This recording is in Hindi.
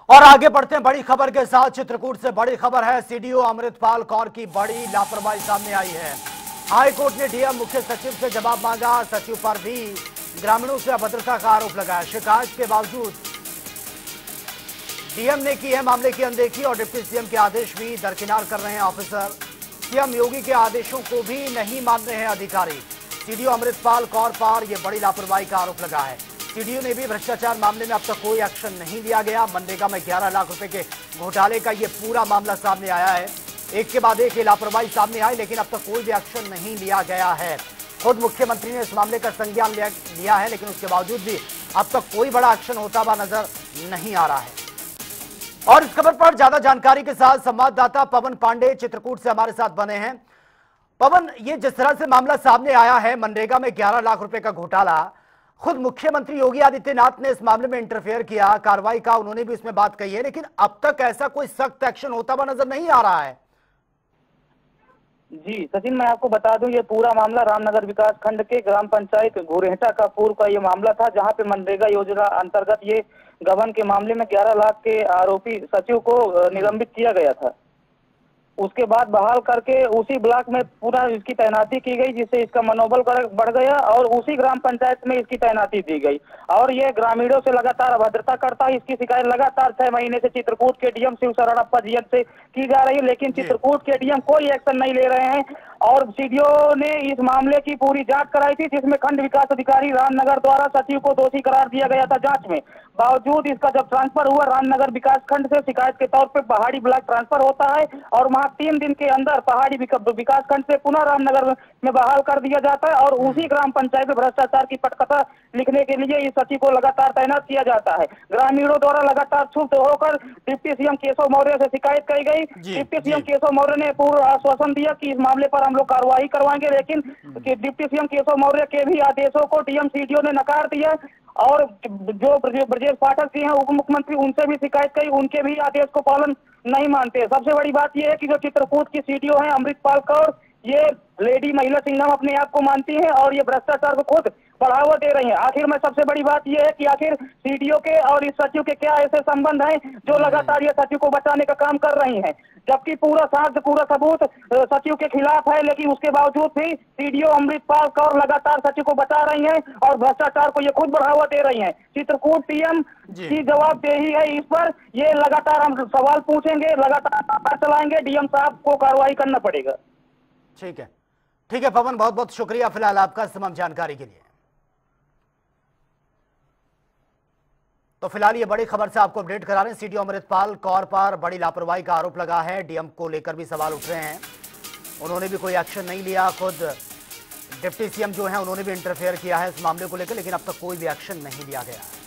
और आगे बढ़ते हैं बड़ी खबर के साथ। चित्रकूट से बड़ी खबर है, सीडीओ अमृतपाल कौर की बड़ी लापरवाही सामने आई है। हाई कोर्ट ने डीएम मुख्य सचिव से जवाब मांगा। सचिव पर भी ग्रामीणों से अभद्रता का आरोप लगाया। शिकायत के बावजूद डीएम ने की है मामले की अनदेखी और डिप्टी सीएम के आदेश भी दरकिनार कर रहे हैं ऑफिसर। सीएम योगी के आदेशों को भी नहीं मान रहे हैं अधिकारी। सीडीओ अमृतपाल कौर पर यह बड़ी लापरवाही का आरोप लगा है। सीडीओ ने भी भ्रष्टाचार मामले में अब तक कोई एक्शन नहीं लिया गया। मनरेगा में 11 लाख रुपए के घोटाले का यह पूरा मामला सामने आया है। एक के बाद एक लापरवाही सामने आई, लेकिन अब तक कोई भी एक्शन नहीं लिया गया है। खुद मुख्यमंत्री ने इस मामले का संज्ञान लिया है, लेकिन उसके बावजूद भी अब तक कोई बड़ा एक्शन होता हुआ नजर नहीं आ रहा है। और इस खबर पर ज्यादा जानकारी के साथ संवाददाता पवन पांडे चित्रकूट से हमारे साथ बने हैं। पवन, ये जिस तरह से मामला सामने आया है, मनरेगा में 11 लाख रुपए का घोटाला, खुद मुख्यमंत्री योगी आदित्यनाथ ने इस मामले में इंटरफेयर किया, कार्रवाई का उन्होंने भी इसमें बात कही है, लेकिन अब तक ऐसा कोई सख्त एक्शन होता हुआ नजर नहीं आ रहा है। जी सचिन, मैं आपको बता दूं, ये पूरा मामला रामनगर विकास खंड के ग्राम पंचायत घुरेहटा का पूर्व का ये मामला था, जहां पे मनरेगा योजना अंतर्गत ये गबन के मामले में 11 लाख के आरोपी सचिव को निलंबित किया गया था। उसके बाद बहाल करके उसी ब्लॉक में पूरा इसकी तैनाती की गई, जिससे इसका मनोबल बढ़ गया और उसी ग्राम पंचायत में इसकी तैनाती दी गई। और ये ग्रामीणों से लगातार अभद्रता करता है। इसकी शिकायत लगातार 6 महीने से चित्रकूट के डीएम शिव शरणप्पा जी से की जा रही है, लेकिन चित्रकूट के डीएम कोई एक्शन नहीं ले रहे हैं। और सीडीओ ने इस मामले की पूरी जांच कराई थी, जिसमें खंड विकास अधिकारी रामनगर द्वारा सचिव को दोषी करार दिया गया था जांच में। बावजूद इसका जब ट्रांसफर हुआ रामनगर विकास खंड से, शिकायत के तौर पर पहाड़ी ब्लॉक ट्रांसफर होता है और वहां 3 दिन के अंदर पहाड़ी विकास खंड से पुनः रामनगर में बहाल कर दिया जाता है। और उसी ग्राम पंचायत में भ्रष्टाचार की पटकथा लिखने के लिए इस सचिव को लगातार तैनात किया जाता है। ग्रामीणों द्वारा लगातार क्षुब्ध होकर डिप्टी सीएम केशव मौर्य से शिकायत की गई। डिप्टी सीएम केशव मौर्य ने पूर्ण आश्वासन दिया कि इस मामले पर हम लोग कार्रवाई करवाएंगे, लेकिन डिप्टी सीएम केशव मौर्य के भी आदेशों को डीएम सीडीओ ने नकार दिया। और जो ब्रजेश पाठक जी हैं उप मुख्यमंत्री, उनसे भी शिकायत की, उनके भी आदेश को पालन नहीं मानते। सबसे बड़ी बात यह है कि जो चित्रकूट की सीडीओ है अमृतपाल कौर, ये लेडी महिला सिंघम अपने आप को मानती है और ये भ्रष्टाचार को खुद बढ़ावा दे रही है। आखिर में सबसे बड़ी बात यह है कि आखिर सीडीओ के और इस सचिव के क्या ऐसे संबंध हैं जो लगातार ये सचिव को बचाने का काम कर रही हैं, जबकि पूरा साक्ष्य पूरा सबूत सचिव के खिलाफ है। लेकिन उसके बावजूद भी सीडीओ अमृतपाल कौर लगातार सचिव को बचा रही हैं और भ्रष्टाचार को ये खुद बढ़ावा दे रही हैं। चित्रकूट सीएम की जवाबदेही है इस पर, ये लगातार हम सवाल पूछेंगे, लगातार चलाएंगे, डीएम साहब को कार्रवाई करना पड़ेगा। ठीक है पवन, बहुत बहुत शुक्रिया फिलहाल आपका तमाम जानकारी के लिए। तो फिलहाल ये बड़ी खबर से आपको अपडेट करा रहे हैं। सीडीओ अमृतपाल कौर पर बड़ी लापरवाही का आरोप लगा है। डीएम को लेकर भी सवाल उठ रहे हैं, उन्होंने भी कोई एक्शन नहीं लिया। खुद डिप्टी सीएम जो है उन्होंने भी इंटरफेयर किया है इस मामले को लेकर, लेकिन अब तक कोई भी एक्शन नहीं लिया गया है।